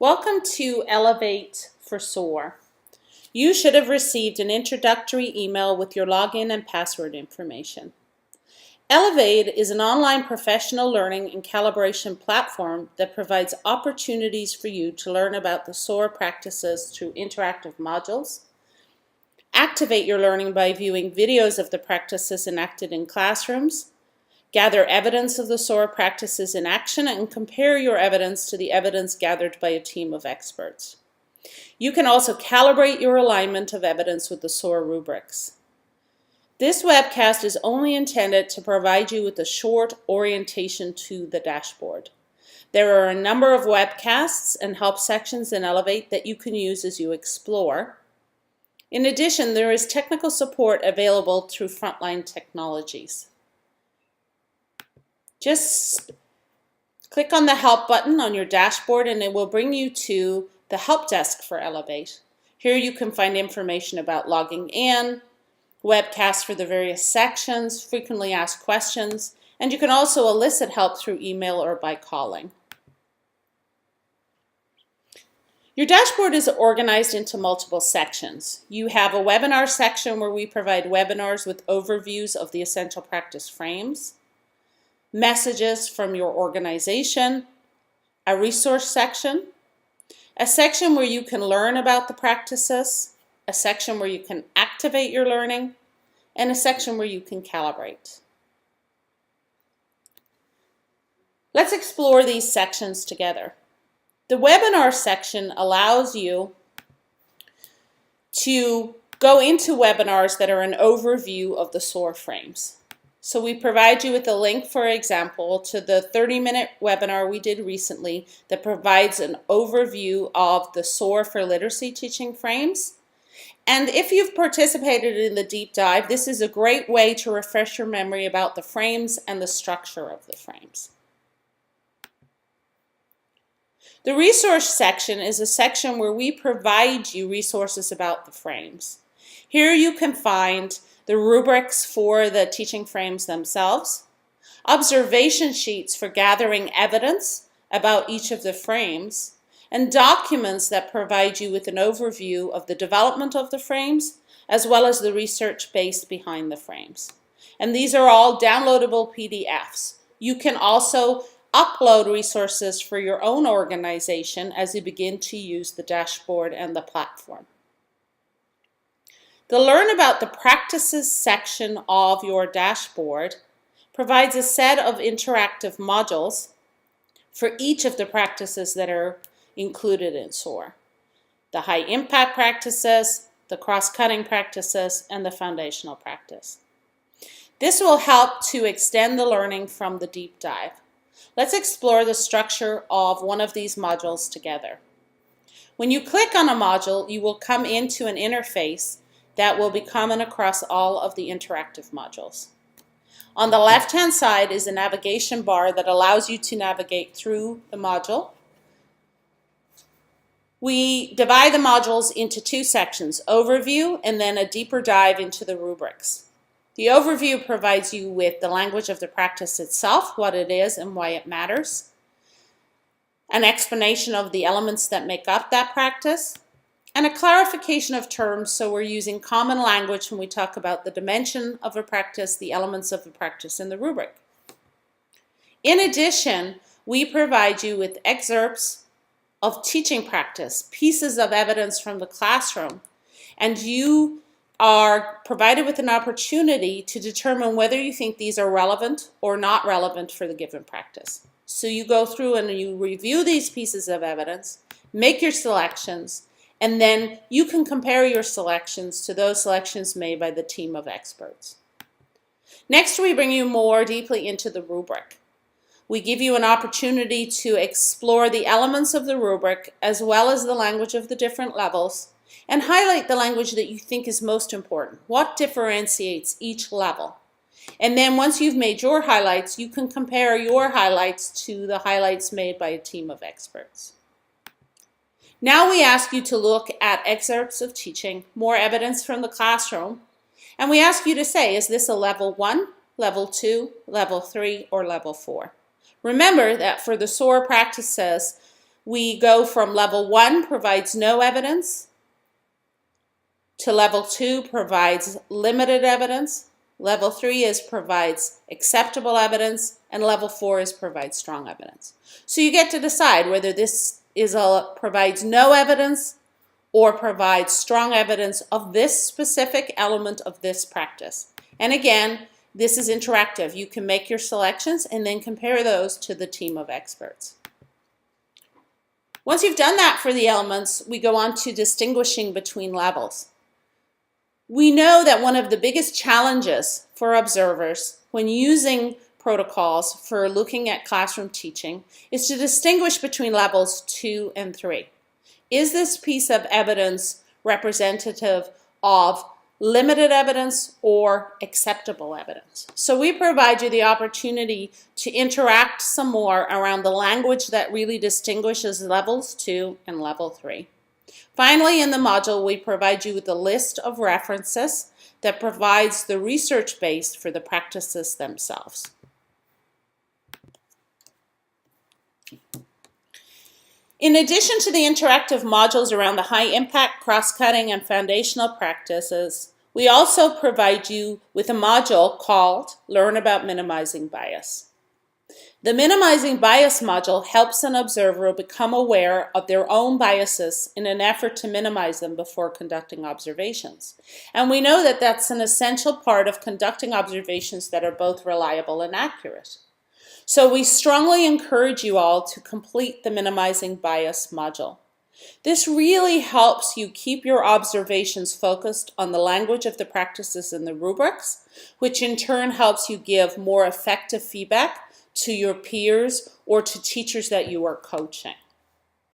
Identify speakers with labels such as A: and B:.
A: Welcome to Elevate for SOAR. You should have received an introductory email with your login and password information. Elevate is an online professional learning and calibration platform that provides opportunities for you to learn about the SOAR practices through interactive modules, activate your learning by viewing videos of the practices enacted in classrooms, gather evidence of the SOAR practices in action, and compare your evidence to the evidence gathered by a team of experts. You can also calibrate your alignment of evidence with the SOAR rubrics. This webcast is only intended to provide you with a short orientation to the dashboard. There are a number of webcasts and help sections in Elevate that you can use as you explore. In addition, there is technical support available through Frontline technologies. Just click on the Help button on your dashboard and it will bring you to the Help Desk for Elevate. Here you can find information about logging in, webcasts for the various sections, frequently asked questions, and you can also elicit help through email or by calling. Your dashboard is organized into multiple sections. You have a webinar section where we provide webinars with overviews of the essential practice frames, messages from your organization, a resource section, a section where you can learn about the practices, a section where you can activate your learning, and a section where you can calibrate. Let's explore these sections together. The webinar section allows you to go into webinars that are an overview of the SOAR frames. So we provide you with a link, for example, to the 30-minute webinar we did recently that provides an overview of the SOAR for literacy teaching frames. And if you've participated in the deep dive, this is a great way to refresh your memory about the frames and the structure of the frames. The resource section is a section where we provide you resources about the frames. Here you can find the rubrics for the teaching frames themselves, observation sheets for gathering evidence about each of the frames, and documents that provide you with an overview of the development of the frames, as well as the research based behind the frames. And these are all downloadable PDFs. You can also upload resources for your own organization as you begin to use the dashboard and the platform. The Learn About the Practices section of your dashboard provides a set of interactive modules for each of the practices that are included in SOAR. The high impact practices, the cross-cutting practices, and the foundational practice. This will help to extend the learning from the deep dive. Let's explore the structure of one of these modules together. When you click on a module, you will come into an interface that will be common across all of the interactive modules. On the left-hand side is a navigation bar that allows you to navigate through the module. We divide the modules into two sections, overview and then a deeper dive into the rubrics. The overview provides you with the language of the practice itself, what it is and why it matters, an explanation of the elements that make up that practice, and a clarification of terms, so we're using common language when we talk about the dimension of a practice, the elements of a practice, and the rubric. In addition, we provide you with excerpts of teaching practice, pieces of evidence from the classroom, and you are provided with an opportunity to determine whether you think these are relevant or not relevant for the given practice. So you go through and you review these pieces of evidence, make your selections, and then you can compare your selections to those selections made by the team of experts. Next, we bring you more deeply into the rubric. We give you an opportunity to explore the elements of the rubric as well as the language of the different levels and highlight the language that you think is most important. What differentiates each level? And then once you've made your highlights, you can compare your highlights to the highlights made by a team of experts. Now we ask you to look at excerpts of teaching, more evidence from the classroom, and we ask you to say, is this a level 1, level 2, level 3, or level 4? Remember that for the SOAR practices, we go from level 1 provides no evidence to level 2 provides limited evidence. Level 3 is provides acceptable evidence, and level 4 is provides strong evidence. So you get to decide whether this is provides no evidence or provides strong evidence of this specific element of this practice. And again, this is interactive. You can make your selections and then compare those to the team of experts. Once you've done that for the elements, we go on to distinguishing between levels. We know that one of the biggest challenges for observers when using protocols for looking at classroom teaching is to distinguish between levels 2 and 3. Is this piece of evidence representative of limited evidence or acceptable evidence? So we provide you the opportunity to interact some more around the language that really distinguishes levels 2 and level 3. Finally, in the module, we provide you with a list of references that provides the research base for the practices themselves. In addition to the interactive modules around the high-impact, cross-cutting, and foundational practices, we also provide you with a module called Learn About Minimizing Bias. The Minimizing Bias module helps an observer become aware of their own biases in an effort to minimize them before conducting observations. And we know that that's an essential part of conducting observations that are both reliable and accurate. So we strongly encourage you all to complete the Minimizing Bias module. This really helps you keep your observations focused on the language of the practices in the rubrics, which in turn helps you give more effective feedback to your peers or to teachers that you are coaching.